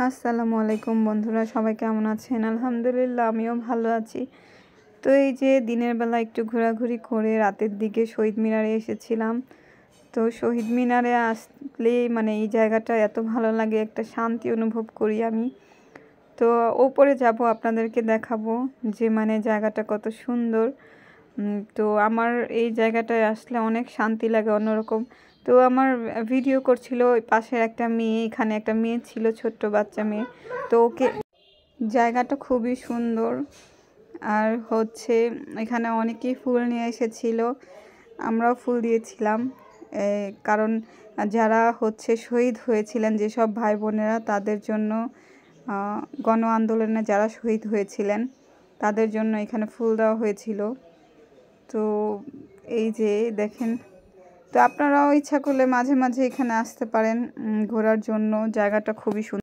আসসালামু আলাইকুম বন্ধুরা, সবাই কেমন আছেন? আলহামদুলিল্লাহ, আমিও ভালো আছি। তো এই যে দিনের বেলা একটু ঘোরাঘুরি করে রাতের দিকে শহীদ মিনারে এসেছিলাম। তো শহীদ মিনারে আসলেই মানে এই জায়গাটা এত ভালো লাগে, একটা শান্তি অনুভব করি আমি। তো ওপরে যাব, আপনাদেরকে দেখাবো যে মানে জায়গাটা কত সুন্দর। তো আমার এই জায়গাটায় আসলে অনেক শান্তি লাগে অন্যরকম। তো আমার ভিডিও করছিল ওই পাশের একটা মেয়ে, এখানে একটা মেয়ে ছিল, ছোট্ট বাচ্চা মেয়ে। তো ওকে, জায়গাটা খুবই সুন্দর। আর হচ্ছে এখানে অনেকেই ফুল নিয়ে এসেছিল, আমরাও ফুল দিয়েছিলাম। কারণ যারা হচ্ছে শহীদ হয়েছিলেন, যেসব ভাই বোনেরা তাদের জন্য গণ আন্দোলনে যারা শহীদ হয়েছিলেন তাদের জন্য এখানে ফুল দেওয়া হয়েছিল। তো এই যে দেখেন, তো আপনারাও ইচ্ছা করলে মাঝে মাঝে এখানে আসতে পারেন ঘোরার জন্য। জায়গাটা খুবই সুন্দর।